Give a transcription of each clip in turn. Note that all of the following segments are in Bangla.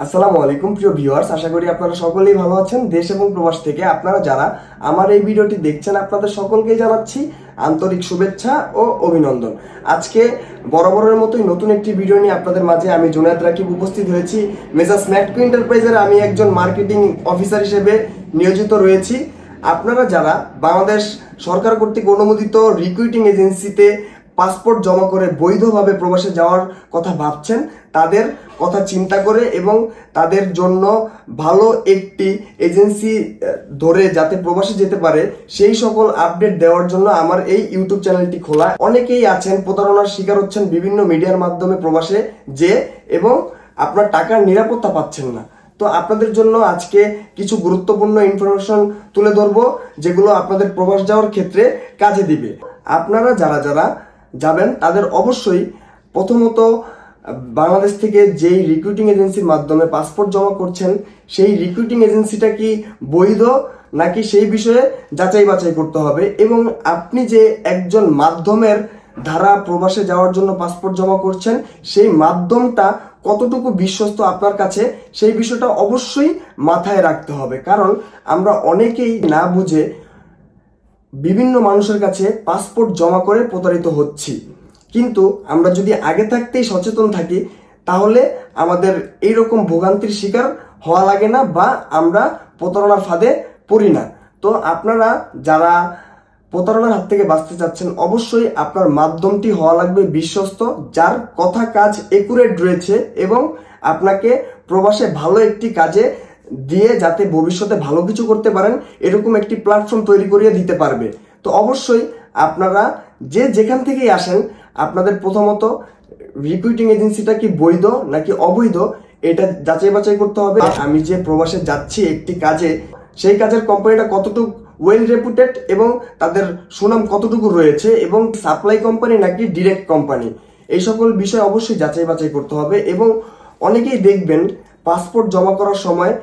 আসসালামু আলাইকুম প্রিয় ভিউয়ার্স, আশা করি আপনারা সকলেই ভালো আছেন। দেশ এবং প্রবাস থেকে আপনারা যারা আমার এই ভিডিওটি দেখছেন আপনাদের সকলকেই জানাচ্ছি আন্তরিক শুভেচ্ছা ও অভিনন্দন। আজকে বরাবরের মতোই নতুন একটি ভিডিও নিয়ে আপনাদের মাঝে আমি জুনায়েদ রাকিব উপস্থিত হয়েছি। মেসার্স ম্যাটকো এন্টারপ্রাইজের আমি একজন মার্কেটিং অফিসার হিসেবে নিয়োজিত রয়েছি। আপনারা যারা বাংলাদেশ সরকার কর্তৃক অনুমোদিত রিক্রুটিং এজেন্সিতে পাসপোর্ট জমা করে বৈধভাবে প্রবাসে যাওয়ার কথা ভাবছেন, তাদের কথা চিন্তা করে এবং তাদের জন্য ভালো একটি এজেন্সি ধরে যাতে প্রবাসে যেতে পারে সেই সকল আপডেট দেওয়ার জন্য আমার এই ইউটিউব চ্যানেলটি খোলা। অনেকেই আছেন প্রতারণার শিকার হচ্ছেন বিভিন্ন মিডিয়ার মাধ্যমে প্রবাসে যে এবং আপনার টাকার নিরাপত্তা পাচ্ছেন না। তো আপনাদের জন্য আজকে কিছু গুরুত্বপূর্ণ ইনফরমেশন তুলে ধরবো যেগুলো আপনাদের প্রবাস যাওয়ার ক্ষেত্রে কাজে দিবে। আপনারা যারা যারা যাবেন তাদের অবশ্যই প্রথমত বাংলাদেশ থেকে যেই রিক্রুটিং এজেন্সির মাধ্যমে পাসপোর্ট জমা করছেন সেই রিক্রুটিং এজেন্সিটা কি বৈধ নাকি সেই বিষয়ে যাচাই বাছাই করতে হবে, এবং আপনি যে একজন মাধ্যমের ধারা প্রবাসে যাওয়ার জন্য পাসপোর্ট জমা করছেন সেই মাধ্যমটা কতটুকু বিশ্বস্ত আপনার কাছে সেই বিষয়টা অবশ্যই মাথায় রাখতে হবে। কারণ আমরা অনেকেই না বুঝে বিভিন্ন মানুষের কাছে পাসপোর্ট জমা করে প্রতারিত হচ্ছি, কিন্তু আমরা যদি আগে থাকতেই সচেতন থাকি তাহলে আমাদের এইরকম ভোগান্তির শিকার হওয়া লাগে না বা আমরা প্রতারণার ফাঁদে পড়ি না। তো আপনারা যারা প্রতারণার হাত থেকে বাঁচতে চাচ্ছেন অবশ্যই আপনার মাধ্যমটি হওয়া লাগবে বিশ্বস্ত, যার কথা কাজ একুরেট রয়েছে এবং আপনাকে প্রবাসে ভালো একটি কাজে দিয়ে যাতে ভবিষ্যতে ভালো কিছু করতে পারেন এরকম একটি প্ল্যাটফর্ম তৈরি করিয়ে দিতে পারবে। তো অবশ্যই আপনারা যে যেখান থেকেই আসেন আপনাদের প্রথমত রিক্রুটিং এজেন্সিটা কি বৈধ নাকি অবৈধ এটা যাচাই বাছাই করতে হবে। আমি যে প্রবাসে যাচ্ছি একটি কাজে সেই কাজের কোম্পানিটা কতটুকু ওয়েল রেপুটেড এবং তাদের সুনাম কতটুকু রয়েছে এবং সাপ্লাই কোম্পানি নাকি ডিরেক্ট কোম্পানি, এই সকল বিষয় অবশ্যই যাচাই বাছাই করতে হবে। এবং অনেকেই দেখবেন পাসপোর্ট জমা করার সময়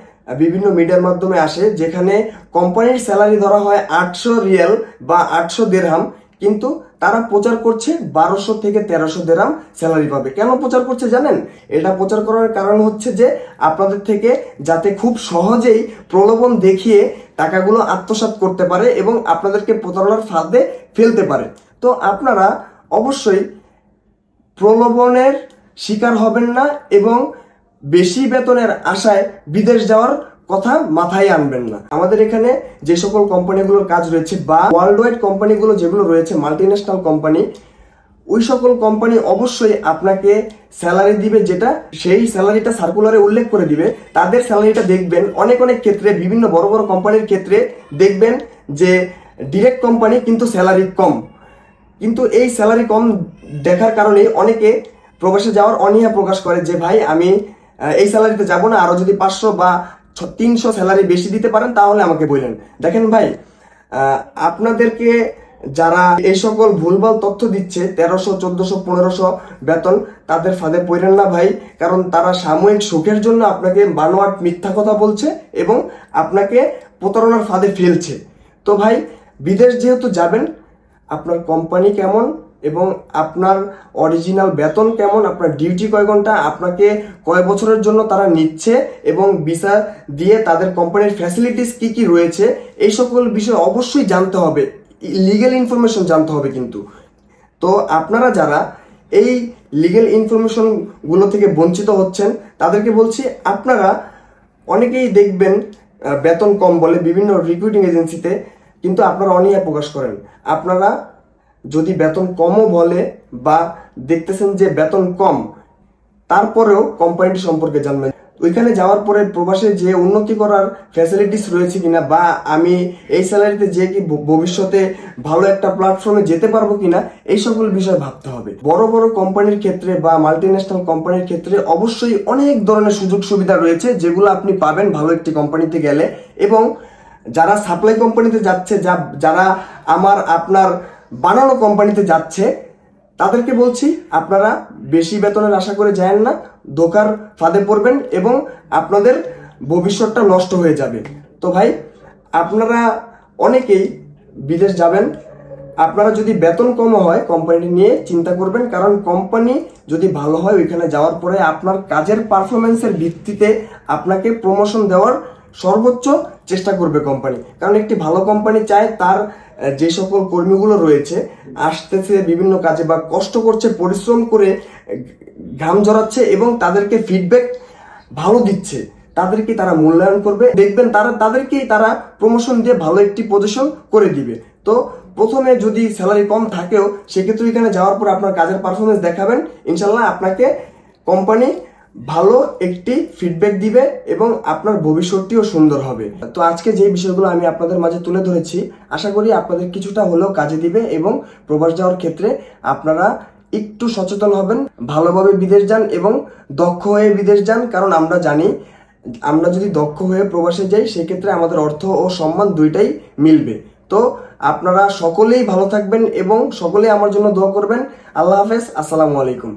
বিভিন্ন মিডিয়ার মাধ্যমে আসে যেখানে কোম্পানির স্যালারি ধরা হয় 800 রিয়াল বা 800 দিরহাম, কিন্তু তারা প্রচার করছে 1200 থেকে 1300 দিরহাম স্যালারি পাবে। কেন প্রচার করছে জানেন? এটা প্রচার করার কারণ হচ্ছে যে আপনাদের থেকে যাতে খুব সহজেই প্রলোভন দেখিয়ে টাকাগুলো আত্মসাৎ করতে পারে এবং আপনাদেরকে প্রতারণার ফাঁদে ফেলতে পারে। তো আপনারা অবশ্যই প্রলোভনের শিকার হবেন না এবং বেশি বেতনের আশায় বিদেশ যাওয়ার কথা মাথায় আনবেন না। আমাদের এখানে যে সকল কোম্পানিগুলোর কাজ রয়েছে বা ওয়ার্ল্ড ওয়াইড কোম্পানিগুলো যেগুলো রয়েছে মাল্টিন্যাশনাল কোম্পানি, ওই সকল কোম্পানি অবশ্যই আপনাকে স্যালারি দিবে, যেটা সেই স্যালারিটা সার্কুলারে উল্লেখ করে দিবে। তাদের স্যালারিটা দেখবেন অনেক অনেক ক্ষেত্রে বিভিন্ন বড় বড় কোম্পানির ক্ষেত্রে দেখবেন যে ডিরেক্ট কোম্পানি কিন্তু স্যালারি কম, কিন্তু এই স্যালারি কম দেখার কারণে অনেকে প্রবাসে যাওয়ার অনীহা প্রকাশ করে যে ভাই আমি এই স্যালারিতে যাব না, আরো যদি 500 বা 300 স্যালারি বেশি দিতে পারেন তাহলে আমাকে বললেন। দেখেন ভাই, আপনাদেরকে যারা এই সকল ভুলভাল তথ্য দিচ্ছে 1300, 1400, 1500 বেতন, তাদের ফাঁদে পড়েন না ভাই, কারণ তারা সাময়িক সুখের জন্য আপনাকে বানোয়াট মিথ্যা কথা বলছে এবং আপনাকে প্রতারণার ফাঁদে ফেলছে। তো ভাই, বিদেশ যেহেতু যাবেন, আপনার কোম্পানি কেমন এবং আপনার অরিজিনাল বেতন কেমন, আপনার ডিউটি কয় ঘন্টা, আপনাকে কয় বছরের জন্য তারা নিচ্ছে এবং ভিসা দিয়ে তাদের কোম্পানির ফ্যাসিলিটিস কি কি রয়েছে এই সকল বিষয় অবশ্যই জানতে হবে, লিগ্যাল ইনফরমেশন জানতে হবে। কিন্তু তো আপনারা যারা এই লিগ্যাল ইনফরমেশন গুলো থেকে বঞ্চিত হচ্ছেন তাদেরকে বলছি, আপনারা অনেকেই দেখবেন বেতন কম বলে বিভিন্ন রিক্রুটিং এজেন্সিতে, কিন্তু আপনারা অনীহা প্রকাশ করেন। আপনারা যদি বেতন কমও বলে বা দেখতেছেন যে বেতন কম, তারপরেও কোম্পানিটি সম্পর্কে জানবেন। ওইখানে যাওয়ার পরে প্রবাসে যে উন্নতি করার ফ্যাসিলিটিস রয়েছে কিনা বা আমি এই স্যালারিতে যে কি ভবিষ্যতে ভালো একটা প্ল্যাটফর্মে যেতে পারবো কিনা এই সকল বিষয় ভাবতে হবে। বড় বড় কোম্পানির ক্ষেত্রে বা মাল্টিন্যাশনাল কোম্পানির ক্ষেত্রে অবশ্যই অনেক ধরনের সুযোগ সুবিধা রয়েছে যেগুলো আপনি পাবেন ভালো একটি কোম্পানিতে গেলে। এবং যারা সাপ্লাই কোম্পানিতে যাচ্ছে, যারা আপনার বানানো কোম্পানিতে যাচ্ছে, তাদেরকে বলছি আপনারা বেশি বেতনের আশা করে যায়েন না, ধোকার ফাঁদে পড়বেন এবং আপনাদের ভবিষ্যৎটা নষ্ট হয়ে যাবে। তো ভাই, আপনারা অনেকেই বিদেশ যাবেন আপনারা যদি বেতন কম হয় কোম্পানি নিয়ে চিন্তা করবেন, কারণ কোম্পানি যদি ভালো হয় ওইখানে যাওয়ার পরে আপনার কাজের পারফরমেন্সের ভিত্তিতে আপনাকে প্রমোশন দেওয়ার সর্বোচ্চ চেষ্টা করবে কোম্পানি। কারণ একটি ভালো কোম্পানি চায় তার যে সকল কর্মীগুলো রয়েছে আসতেছে বিভিন্ন কাজে বা কষ্ট করছে, পরিশ্রম করে ঘাম ঝরাচ্ছে এবং তাদেরকে ফিডব্যাক ভালো দিচ্ছে, তাদেরকে তারা মূল্যায়ন করবে, দেখবেন তাদেরকেই তারা প্রমোশন দিয়ে ভালো একটি পজিশন করে দিবে। তো প্রথমে যদি স্যালারি কম থাকেও সেক্ষেত্রে এখানে যাওয়ার পর আপনার কাজের পারফরমেন্স দেখাবেন, ইনশাল্লাহ আপনাকে কোম্পানি ভালো একটি ফিডব্যাক দিবে এবং আপনার ভবিষ্যৎটিও সুন্দর হবে। তো আজকে যে বিষয়গুলো আমি আপনাদের মাঝে তুলে ধরেছি আশা করি আপনাদের কিছুটা হলেও কাজে দিবে এবং প্রবাস যাওয়ার ক্ষেত্রে আপনারা একটু সচেতন হবেন, ভালোভাবে বিদেশ যান এবং দক্ষ হয়ে বিদেশ যান। কারণ আমরা জানি আমরা যদি দক্ষ হয়ে প্রবাসে যাই সেক্ষেত্রে আমাদের অর্থ ও সম্মান দুইটাই মিলবে। তো আপনারা সকলেই ভালো থাকবেন এবং সকলেই আমার জন্য দোয়া করবেন। আল্লাহ হাফেজ, আসসালামু আলাইকুম।